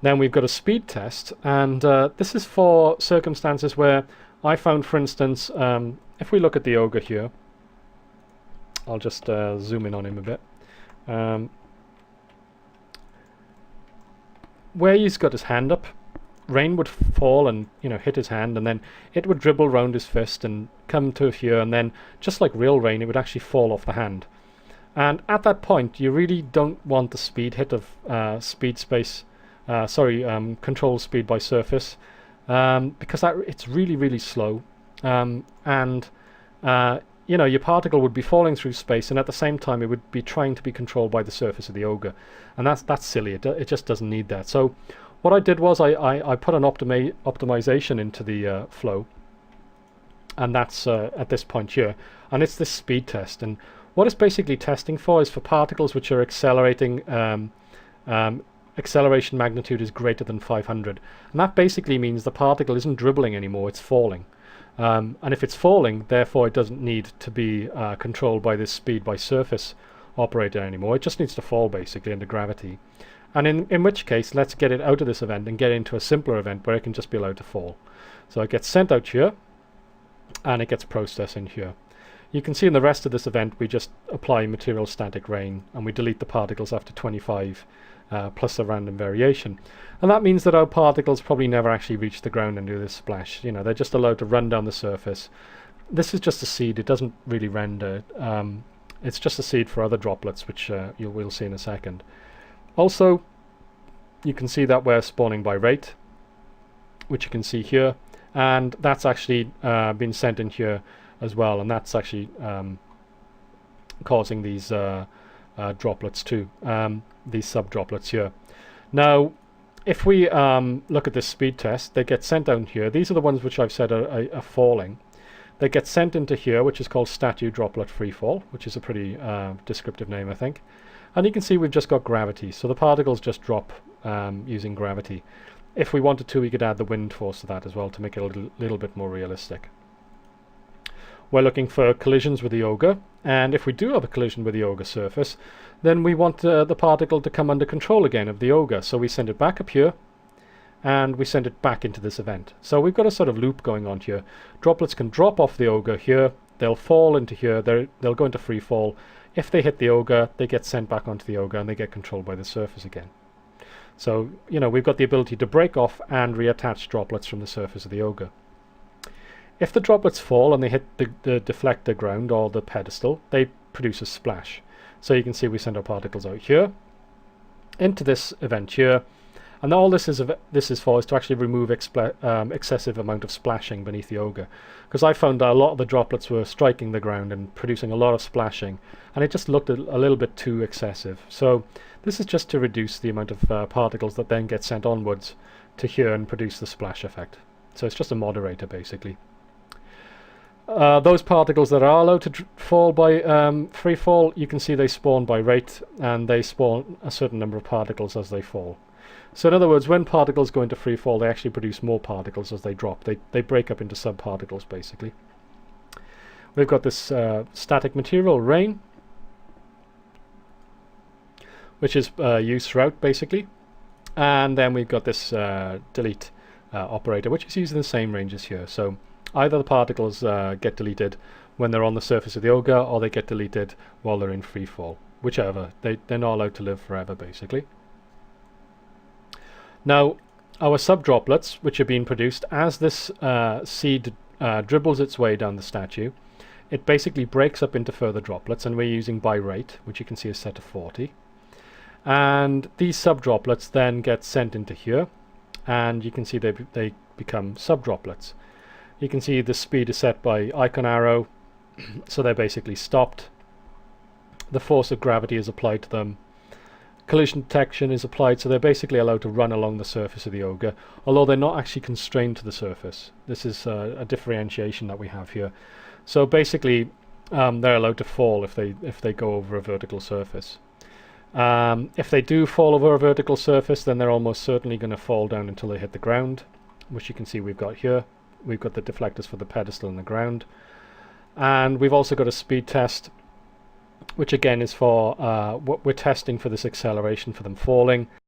Then we've got a speed test, and this is for circumstances where I found, for instance, if we look at the ogre here, I'll just zoom in on him a bit. Where he's got his hand up, rain would fall and hit his hand, and then it would dribble around his fist and come to here, and then just like real rain, it would actually fall off the hand. And at that point, you really don't want the speed hit of control speed by surface, because it's really slow, and your particle would be falling through space, and at the same time it would be trying to be controlled by the surface of the ogre, and that's silly. It just doesn't need that. So what I did was I put an optimization into the flow, and that's at this point here, and it's this speed test. And what it's basically testing for is for particles which are accelerating, acceleration magnitude is greater than 500, and that basically means the particle isn't dribbling anymore, it's falling. And if it's falling, therefore it doesn't need to be controlled by this speed by surface operator anymore. It just needs to fall basically under gravity. And in which case, let's get it out of this event and get into a simpler event where it can just be allowed to fall. So it gets sent out here, and it gets processed in here. You can see in the rest of this event we just apply material static rain, and we delete the particles after 25 plus a random variation. And that means that our particles probably never actually reach the ground and do this splash. They're just allowed to run down the surface. This is just a seed, it doesn't really render. It's just a seed for other droplets, which we'll see in a second. Also, you can see that we're spawning by rate, which you can see here, and that's actually been sent in here as well, and that's actually causing these droplets too, these sub-droplets here. Now, if we look at this speed test, they get sent down here. These are the ones which I've said are falling. They get sent into here, which is called statue droplet freefall, which is a pretty descriptive name, I think. And you can see we've just got gravity, so the particles just drop using gravity. If we wanted to, we could add the wind force to that as well to make it a little bit more realistic. We're looking for collisions with the ogre, and if we do have a collision with the ogre surface, then we want the particle to come under control again of the ogre. So we send it back up here, and we send it back into this event. So we've got a sort of loop going on here. Droplets can drop off the ogre here, they'll fall into here, they'll go into free fall. If they hit the ogre, they get sent back onto the ogre, and they get controlled by the surface again. So, we've got the ability to break off and reattach droplets from the surface of the ogre. If the droplets fall and they hit the deflector ground or the pedestal, they produce a splash. So you can see we send our particles out here into this event here, and all this is for is to actually remove excessive amount of splashing beneath the ogre, because I found that a lot of the droplets were striking the ground and producing a lot of splashing, and it just looked a little bit too excessive. So this is just to reduce the amount of particles that then get sent onwards to here and produce the splash effect. So it's just a moderator basically. Those particles that are allowed to fall by free fall, you can see they spawn by rate, and they spawn a certain number of particles as they fall. So in other words, when particles go into free fall, they actually produce more particles as they drop. They break up into sub-particles basically. We've got this static material, rain, which is used throughout basically. And then we've got this delete operator, which is used in the same range as here. So either the particles get deleted when they're on the surface of the ogre, or they get deleted while they're in free fall. Whichever. They're not allowed to live forever basically. Now, our sub-droplets, which are being produced as this seed dribbles its way down the statue, it basically breaks up into further droplets, and we're using by rate, which you can see is set to 40. And these sub-droplets then get sent into here, and you can see they become sub-droplets. You can see the speed is set by icon arrow, so they're basically stopped. The force of gravity is applied to them. Collision detection is applied, so they're basically allowed to run along the surface of the ogre, although they're not actually constrained to the surface. This is a differentiation that we have here. So basically, they're allowed to fall if they go over a vertical surface. If they do fall over a vertical surface, then they're almost certainly going to fall down until they hit the ground, which you can see we've got here. We've got the deflectors for the pedestal and the ground. And we've also got a speed test, which again is for what we're testing for this acceleration for them falling.